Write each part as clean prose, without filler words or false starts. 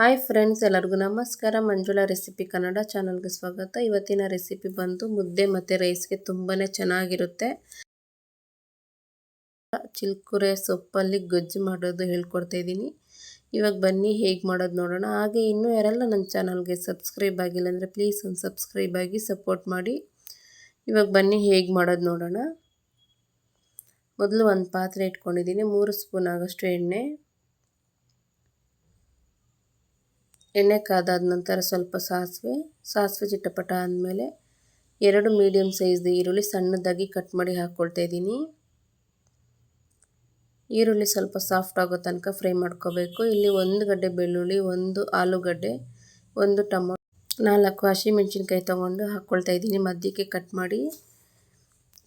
Hi friends, ಎಲ್ಲರಿಗೂ ನಮಸ್ಕಾರ. Manjula recipe Kannada ಚಾನಲ್ಗೆ ಸ್ವಾಗತ. ಇವತ್ತಿನ ರೆಸಿಪಿ ಬಂದು ಮುದ್ದೆ ಮತ್ತು ರೈಸ್ಗೆ ತುಂಬಾ ಚೆನ್ನಾಗಿರುತ್ತೆ. ಚಿಲ್ಕುರೆ ಸೊಪ್ಪಲ್ಲಿ ಗೊಜ್ಜು ಮಾಡೋದು ಹೇಳ್ಕೊಡ್ತಾ ಇದ್ದೀನಿ. ಇವಾಗ ಬನ್ನಿ ಹೇಗೆ ಮಾಡೋದು ನೋಡೋಣ. ಹಾಗೆ ಇನ್ನೂ ಯಾರೆಲ್ಲ ನನ್ನ ಚಾನಲ್ಗೆ ಸಬ್ಸ್ಕ್ರೈಬ್ ಆಗಿಲ್ಲ ಅಂದರೆ ಪ್ಲೀಸ್ ಒಂದು ಸಬ್ಸ್ಕ್ರೈಬ್ ಆಗಿ ಸಪೋರ್ಟ್ ಮಾಡಿ. ಇವಾಗ ಬನ್ನಿ ಹೇಗೆ ಮಾಡೋದು ನೋಡೋಣ. ಮೊದಲು ಒಂದು ಪಾತ್ರೆ ಇಟ್ಕೊಂಡಿದ್ದೀನಿ. 3 ಸ್ಪೂನ್ ಆಗೋಷ್ಟು ಎಣ್ಣೆ ಕಾದಾದ ನಂತರ ಸ್ವಲ್ಪ ಸಾಸಿವೆ ಚಿಟಪಟ ಆದಮೇಲೆ 2 ಮೀಡಿಯಮ್ ಸೈಜ್ದು ಈರುಳ್ಳಿ ಸಣ್ಣದಾಗಿ ಕಟ್ ಮಾಡಿ ಹಾಕ್ಕೊಳ್ತಾ ಇದ್ದೀನಿ. ಈರುಳ್ಳಿ ಸ್ವಲ್ಪ ಸಾಫ್ಟ್ ಆಗೋ ತನಕ ಫ್ರೈ ಮಾಡ್ಕೋಬೇಕು. ಇಲ್ಲಿ 1 ಗಡ್ಡೆ ಬೆಳ್ಳುಳ್ಳಿ, 1 ಆಲೂಗಡ್ಡೆ, 1 ಟೊಮೊಟೊ, 4 ಹಸಿಮೆಣಸಿನ್ಕಾಯಿ ತೊಗೊಂಡು ಹಾಕ್ಕೊಳ್ತಾ ಇದ್ದೀನಿ ಮಧ್ಯಕ್ಕೆ ಕಟ್ ಮಾಡಿ.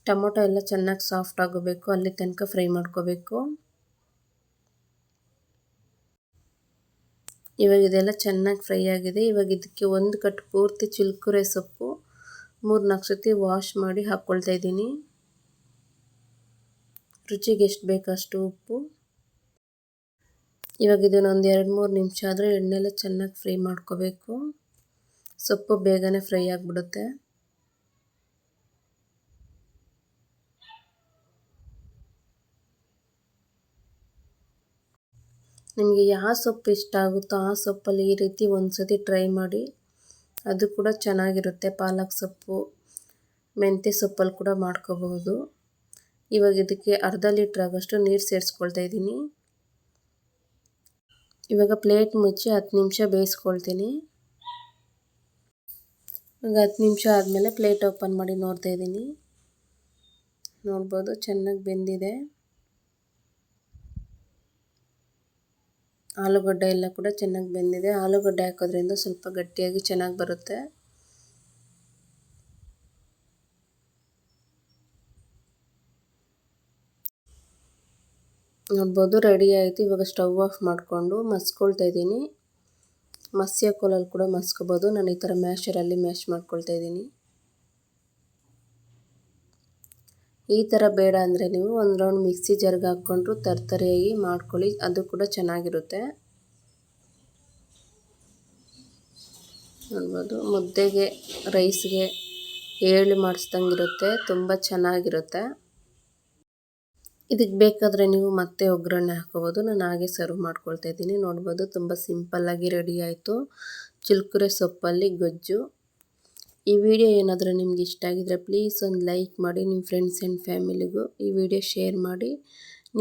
ಟೊಮೊಟೊ ಎಲ್ಲ ಚೆನ್ನಾಗಿ ಸಾಫ್ಟ್ ಆಗೋಬೇಕು, ಅಲ್ಲಿ ತನಕ ಫ್ರೈ ಮಾಡ್ಕೋಬೇಕು. ಇವಾಗ ಇದೆಲ್ಲ ಚೆನ್ನಾಗಿ ಫ್ರೈ ಆಗಿದೆ. ಇವಾಗ ಇದಕ್ಕೆ 1 ಕಟ್ ಪೂರ್ತಿ ಚಿಲ್ಕುರೆ ಸೊಪ್ಪು 3-4 ಸತಿ ವಾಶ್ ಮಾಡಿ ಹಾಕ್ಕೊಳ್ತಾ ಇದ್ದೀನಿ. ರುಚಿಗೆ ಎಷ್ಟು ಬೇಕಷ್ಟು ಉಪ್ಪು. ಇವಾಗ ಇದನ್ನು ಒಂದು 2-3 ನಿಮಿಷ ಆದರೆ ಎಣ್ಣೆಲ್ಲ ಚೆನ್ನಾಗಿ ಫ್ರೈ ಮಾಡ್ಕೋಬೇಕು. ಸೊಪ್ಪು ಬೇಗನೆ ಫ್ರೈ ಆಗಿಬಿಡುತ್ತೆ. ನಿಮಗೆ ಯಾವ ಸೊಪ್ಪು ಇಷ್ಟ ಆಗುತ್ತೋ ಆ ಸೊಪ್ಪಲ್ಲಿ ಈ ರೀತಿ ಒಂದು ಸತಿ ಟ್ರೈ ಮಾಡಿ, ಅದು ಕೂಡ ಚೆನ್ನಾಗಿರುತ್ತೆ. ಪಾಲಕ್ ಸೊಪ್ಪು, ಮೆಂತ್ಯ ಸೊಪ್ಪಲ್ಲಿ ಕೂಡ ಮಾಡ್ಕೋಬಹುದು. ಇವಾಗ ಇದಕ್ಕೆ ಅರ್ಧ ಲೀಟ್ರ್ ಆಗೋಷ್ಟು ನೀರು ಸೇರಿಸ್ಕೊಳ್ತಾ ಇದ್ದೀನಿ. ಇವಾಗ ಪ್ಲೇಟ್ ಮುಚ್ಚಿ 10 ನಿಮಿಷ ಬೇಯಿಸ್ಕೊಳ್ತೀನಿ. ಇವಾಗ 10 ನಿಮಿಷ ಆದಮೇಲೆ ಪ್ಲೇಟ್ ಓಪನ್ ಮಾಡಿ ನೋಡ್ತಾ ಇದ್ದೀನಿ. ನೋಡ್ಬೋದು ಚೆನ್ನಾಗಿ ಬೆಂದಿದೆ. ಆಲೂಗಡ್ಡೆ ಎಲ್ಲ ಕೂಡ ಚೆನ್ನಾಗಿ ಬೆಂದಿದೆ. ಆಲೂಗಡ್ಡೆ ಹಾಕೋದ್ರಿಂದ ಸ್ವಲ್ಪ ಗಟ್ಟಿಯಾಗಿ ಚೆನ್ನಾಗಿ ಬರುತ್ತೆ. ನೋಡ್ಬೋದು ರೆಡಿ ಆಯಿತು. ಇವಾಗ ಸ್ಟವ್ ಆಫ್ ಮಾಡಿಕೊಂಡು ಮಸ್ಕೊಳ್ತಾ ಇದ್ದೀನಿ. ಮಸ್ಯ ಕೋಲಲ್ಲಿ ಕೂಡ ಮಸ್ಕೋಬೋದು. ನಾನು ಈ ಥರ ಮ್ಯಾಶರಲ್ಲಿ ಮ್ಯಾಶ್ ಮಾಡ್ಕೊಳ್ತಾ ಇದ್ದೀನಿ. ಈ ಥರ ಬೇಡ ಅಂದರೆ ನೀವು ಒಂದು ರೌಂಡ್ ಮಿಕ್ಸಿ ಜಾರ್ಗೆ ಹಾಕ್ಕೊಂಡು ತರ್ತರಿಯಾಗಿ ಮಾಡ್ಕೊಳ್ಳಿ, ಅದು ಕೂಡ ಚೆನ್ನಾಗಿರುತ್ತೆ. ನೋಡ್ಬೋದು ಮುದ್ದೆಗೆ ರೈಸ್ಗೆ ಏಳು ಮಾಡಿಸ್ದಂಗಿರುತ್ತೆ, ತುಂಬ ಚೆನ್ನಾಗಿರುತ್ತೆ. ಇದಕ್ಕೆ ಬೇಕಾದರೆ ನೀವು ಮತ್ತೆ ಒಗ್ಗರಣೆ ಹಾಕೋಬೋದು. ನಾನು ಹಾಗೆ ಸರ್ವ್ ಮಾಡ್ಕೊಳ್ತಾ ಇದ್ದೀನಿ. ನೋಡ್ಬೋದು ತುಂಬ ಸಿಂಪಲ್ಲಾಗಿ ರೆಡಿ ಆಯಿತು ಚಿಲ್ಕುರೆ ಸೊಪ್ಪಲ್ಲಿ ಗೊಜ್ಜು. ಈ ವಿಡಿಯೋ ಏನಾದರೂ ನಿಮ್ಗೆ ಇಷ್ಟ ಆಗಿದ್ರೆ ಪ್ಲೀಸ್ ಒಂದು ಲೈಕ್ ಮಾಡಿ, ನಿಮ್ಮ ಫ್ರೆಂಡ್ಸ್ ಆ್ಯಂಡ್ ಫ್ಯಾಮಿಲಿಗೂ ಈ ವಿಡಿಯೋ ಶೇರ್ ಮಾಡಿ.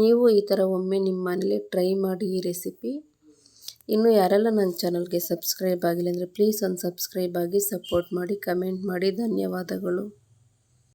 ನೀವು ಈ ಥರ ಒಮ್ಮೆ ನಿಮ್ಮ ಮನೇಲಿ ಟ್ರೈ ಮಾಡಿ ಈ ರೆಸಿಪಿ. ಇನ್ನೂ ಯಾರೆಲ್ಲ ನನ್ನ ಚಾನಲ್ಗೆ ಸಬ್ಸ್ಕ್ರೈಬ್ ಆಗಿಲ್ಲ ಅಂದರೆ ಪ್ಲೀಸ್ ಒಂದು ಸಬ್ಸ್ಕ್ರೈಬ್ ಆಗಿ ಸಪೋರ್ಟ್ ಮಾಡಿ, ಕಮೆಂಟ್ ಮಾಡಿ. ಧನ್ಯವಾದಗಳು.